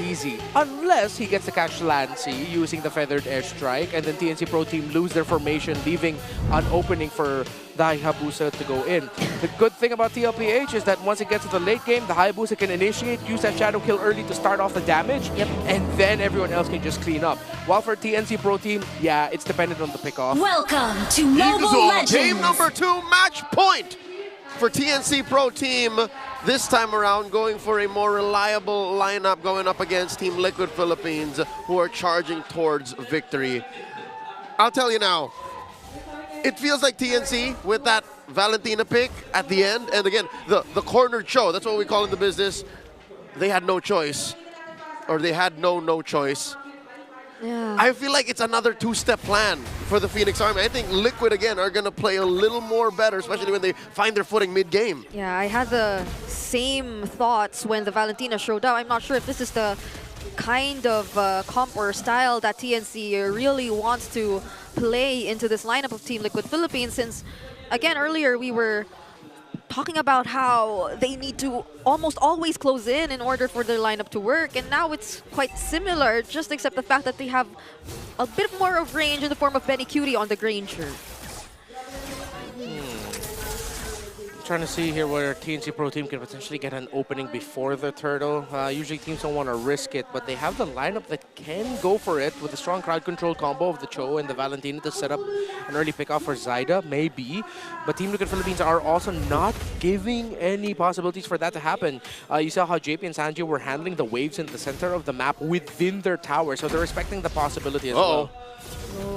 easy. Unless he gets to catch Lancy using the feathered airstrike, and then TNC Pro Team lose their formation, leaving an opening for the Hayabusa to go in. The good thing about TLPH is that once it gets to the late game, the Hayabusa can initiate, use that Shadow Kill early to start off the damage, and then everyone else can just clean up. While for TNC Pro Team, yeah, it's dependent on the pickoff. Welcome to Mobile Legends. Game number 2, match point for TNC Pro Team. This time around, going for a more reliable lineup, going up against Team Liquid Philippines, who are charging towards victory. I'll tell you now, it feels like TNC with that Valentina pick at the end. And again, the cornered show, that's what we call in the business. They had no choice. Or they had no choice. Yeah. I feel like it's another two-step plan for the Phoenix Army. I think Liquid, again, are going to play a little more better, especially when they find their footing mid-game. Yeah, I had the same thoughts when the Valentina showed up. I'm not sure if this is the kind of comp or style that TNC really wants to play into this lineup of Team Liquid Philippines, since, again, earlier we were talking about how they need to almost always close in order for their lineup to work, and now it's quite similar, just except the fact that they have a bit more of range in the form of Benny Cutie on the Granger. Trying to see here where TNC Pro Team can potentially get an opening before the turtle. Usually teams don't want to risk it, but they have the lineup that can go for it with a strong crowd control combo of the Cho and the Valentina to set up an early pickoff for Zyda, maybe. But Team Liquid Philippines are also not giving any possibilities for that to happen. You saw how JP and Sanji were handling the waves in the center of the map within their tower, so they're respecting the possibility as well.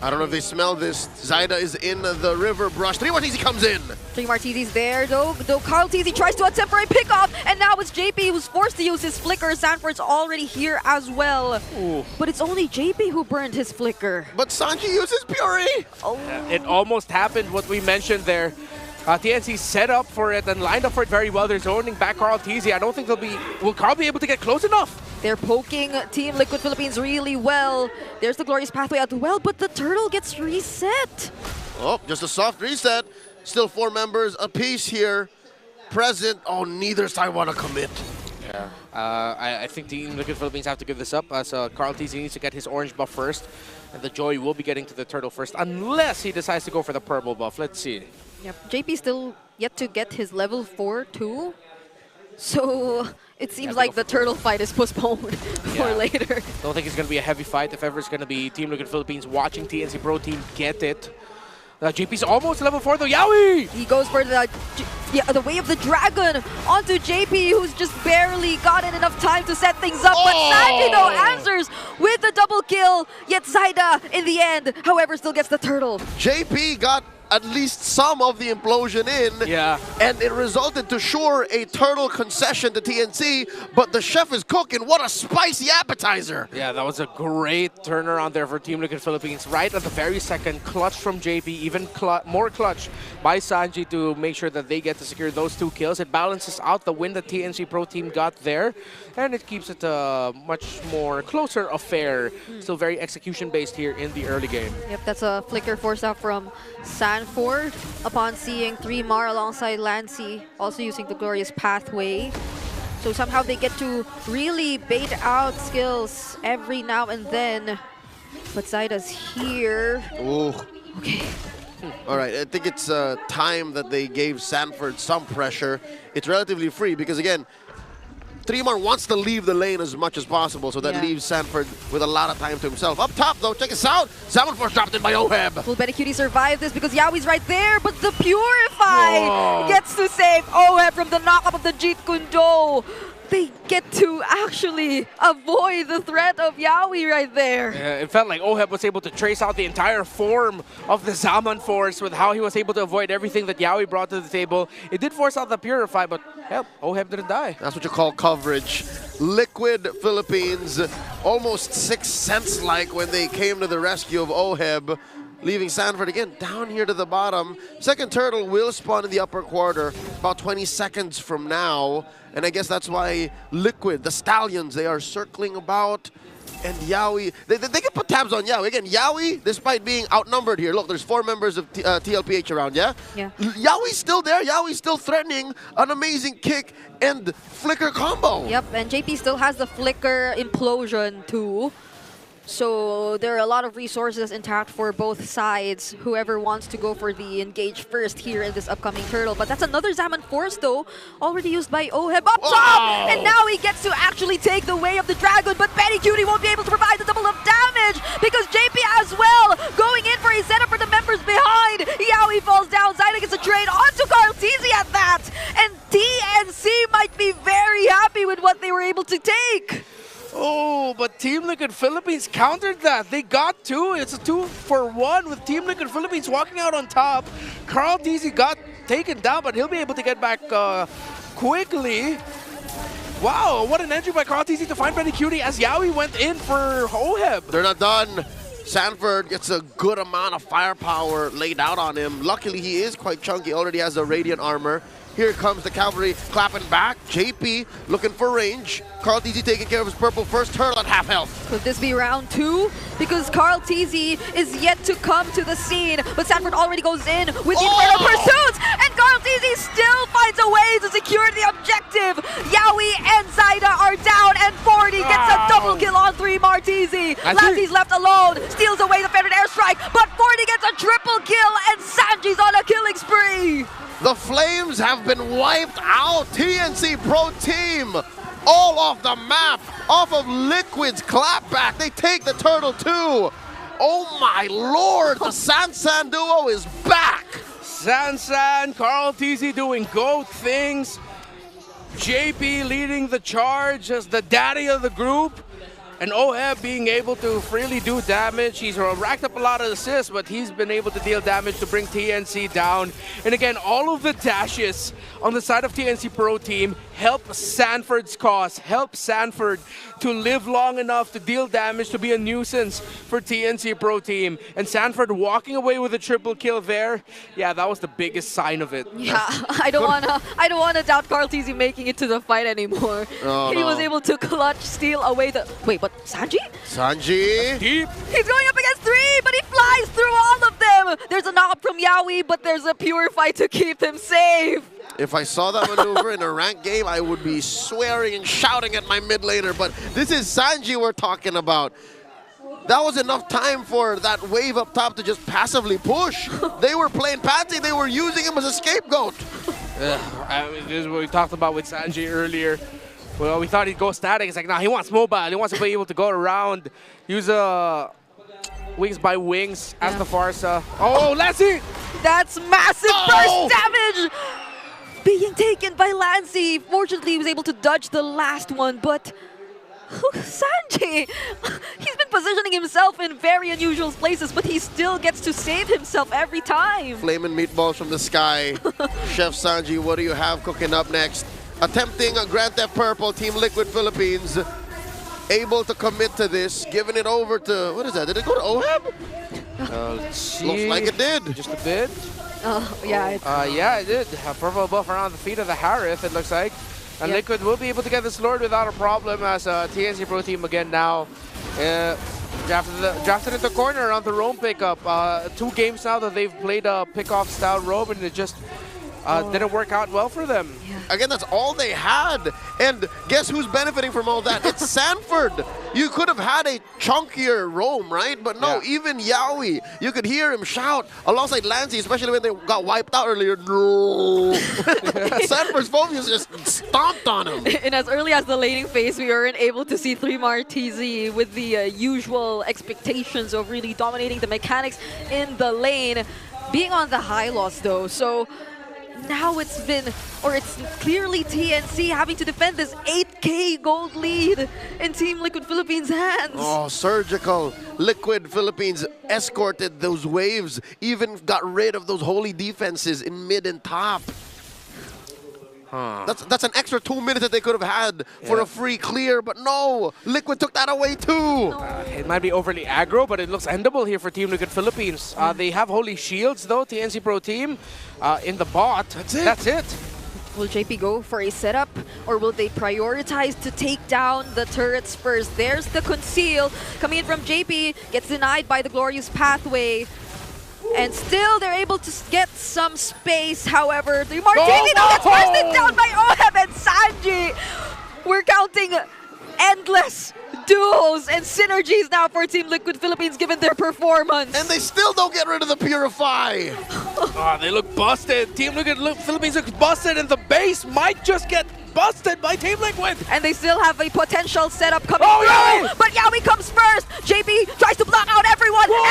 I don't know if they smell this. Zyda is in the river brush. 3 Martizi comes in. 3 Martizi's there, though Carl Teasy tries to attempt for a pickoff, and now it's JP who's forced to use his flicker. Sanford's already here as well. Ooh. But it's only JP who burned his flicker. But Sanji uses Fury. Oh. It almost happened, what we mentioned there. TNC set up for it and lined up for it very well. They're zoning back Carl Teasy. I don't think will Carl be able to get close enough? They're poking Team Liquid Philippines really well. There's the glorious pathway as well, but the turtle gets reset. Oh, just a soft reset. Still 4 members apiece here present. Oh, neither side want to commit. Yeah, I think Team Liquid Philippines have to give this up, as Carl Teasy needs to get his orange buff first, and the Joy will be getting to the turtle first, unless he decides to go for the purple buff. Let's see. Yep, JP still yet to get his level 4 too. So it seems like the turtle fight is postponed for later. Don't think it's going to be a heavy fight. If ever it's going to be Team Liquid Philippines watching TNC Pro Team get it. JP's almost level 4 though. Yaoi! He goes for the way of the dragon onto JP, who's just barely gotten enough time to set things up. But Sanji though answers with the double kill. Yet Zyda in the end, however, still gets the turtle. JP got at least some of the implosion in. Yeah. And it resulted to sure a turtle concession to TNC, but the chef is cooking. What a spicy appetizer. Yeah, that was a great turnaround there for Team Liquid Philippines. Right at the very second, clutch from JP, even more clutch by Sanji to make sure that they get to secure those 2 kills. It balances out the win that TNC Pro Team got there, and it keeps it a much more closer affair. Still very execution-based here in the early game. Yep, that's a flicker force out from Sanford upon seeing 3 Mar alongside Lancy, also using the glorious pathway. So somehow they get to really bait out skills every now and then. But Zyda's here. Ooh. Okay. All right, I think it's time that they gave Sanford some pressure. It's relatively free because, again, 3mar wants to leave the lane as much as possible, so that leaves Sanford with a lot of time to himself. Up top, though, check this out. Salmon dropped in by Oheb. Will Benny Cutie survive this? Because Yaoi's right there, but the Purify gets to save Oheb from the knockup of the Jeet Kune Do. They get to actually avoid the threat of Yaoi right there. Yeah, it felt like Oheb was able to trace out the entire form of the Zaman Force with how he was able to avoid everything that Yaoi brought to the table. It did force out the Purify, but hell, Oheb didn't die. That's what you call coverage. Liquid Philippines, almost Sixth Sense-like when they came to the rescue of Oheb, leaving Sanford again down here to the bottom. Second turtle will spawn in the upper quarter about 20 seconds from now. And I guess that's why Liquid, the Stallions, they are circling about and Yawi, they can put tabs on Yawi. Again, Yawi, despite being outnumbered here, look, there's 4 members of TLPH around, yeah? Yeah. Yawi's still there. Yawi's still threatening an amazing kick and flicker combo. Yep, and JP still has the flicker implosion too. So there are a lot of resources intact for both sides, whoever wants to go for the engage first here in this upcoming turtle. But that's another Zaman Force though, already used by Oheb up top! And now he gets to actually take the way of the Dragon, but Betty Cutie won't be able to provide the double of damage because JP as well going in for a setup for the members behind. Yawi falls down, Zyda gets a trade onto Carl Teasy at that! And TNC might be very happy with what they were able to take. Oh, but Team Liquid Philippines countered that. They got 2. It's a 2-for-1 with Team Liquid Philippines walking out on top. Carl Teasy got taken down, but he'll be able to get back quickly. Wow, what an entry by Carl Teasy to find Betty Cutie as Yawi went in for Oheb. They're not done. Sanford gets a good amount of firepower laid out on him. Luckily, he is quite chunky. Already has the Radiant armor. Here comes the cavalry clapping back. JP looking for range. Carl Teasy taking care of his purple first turtle at half health. Could this be round 2? Because Carl Teasy is yet to come to the scene, but Sanford already goes in with the Inferno Pursuit, and Carl Teasy still finds a way to secure the objective. Yawi and Zyda are down, and 40 gets a double kill on 3 Marteezy. Lassy's left alone, steals away the feathered airstrike, but 40 gets a triple kill, and Sanji's on a killing spree. The Flames have been wiped out. TNC Pro Team all off the map, off of Liquid's clapback. They take the turtle too. Oh my lord, the Sansan duo is back. Sansan, Carl Teasy doing GOAT things. JP leading the charge as the daddy of the group. And Oheb being able to freely do damage. He's racked up a lot of assists, but he's been able to deal damage to bring TNC down. And again, all of the dashes on the side of TNC Pro Team help Sanford's cause, help Sanford to live long enough to deal damage, to be a nuisance for TNC Pro Team. And Sanford walking away with a triple kill there, yeah, that was the biggest sign of it. Yeah, I don't wanna doubt Carl Teasy making it to the fight anymore. Oh, he was able to clutch steal away the but Sanji? Sanji? Deep. He's going up against 3, but he flies through all of them. There's a knock from Yawi, but there's a pure fight to keep him safe. If I saw that maneuver in a ranked game, I would be swearing and shouting at my mid laner, but this is Sanji we're talking about. That was enough time for that wave up top to just passively push. They were playing Patsy, they were using him as a scapegoat. I mean, this is what we talked about with Sanji earlier. Well, we thought he'd go static. It's like, nah, he wants mobile. He wants to be able to go around, use wings by wings as the Farsa. Oh, Lassie! That's massive burst damage! Being taken by Lancey. Fortunately, he was able to dodge the last one, but Sanji, he's been positioning himself in very unusual places, but he still gets to save himself every time. Flaming meatballs from the sky. Chef Sanji, what do you have cooking up next? Attempting a Grand Theft Purple, Team Liquid Philippines. Able to commit to this, giving it over to, what is that? Did it go to Oheb? Looks like it did. Just a bit. Yeah. Yeah, it did. A purple buff around the feet of the Harith, it looks like. And Liquid will be able to get this Lord without a problem as TNC Pro Team again now. Drafted in the corner on the roam pickup. 2 games now that they've played a pick-off style roam, and it just didn't work out well for them. Yeah. Again, that's all they had. And guess who's benefiting from all that? It's Sanford. You could have had a chunkier roam, right? But no, even Yawi, you could hear him shout alongside Lancey, especially when they got wiped out earlier. No. Sanford's focus just stomped on him. And as early as the laning phase, we weren't able to see 3 Marteezy with the usual expectations of really dominating the mechanics in the lane. Being on the high loss though, so now it's clearly TNC having to defend this 8K gold lead in Team Liquid Philippines' hands. Oh, surgical. Liquid Philippines escorted those waves, even got rid of those holy defenses in mid and top. That's an extra 2 minutes that they could have had for a free clear, but no, Liquid took that away too. It might be overly aggro, but it looks endable here for Team Liquid Philippines. They have holy shields though, TNC Pro Team, in the bot. That's it. That's it. Will JP go for a setup, or will they prioritize to take down the turrets first? There's the conceal coming in from JP, gets denied by the Glorious Pathway. And still, they're able to get some space. However, the Martini now gets bursted down by Oheb and Sanji. We're counting endless duels and synergies now for Team Liquid Philippines given their performance. And they still don't get rid of the Purify. They look busted. Team Liquid Philippines looks busted, and the base might just get busted by Team Liquid. And they still have a potential setup coming Oh, through. Yawi! But Yawi comes first. JP tries to block out everyone. Whoa!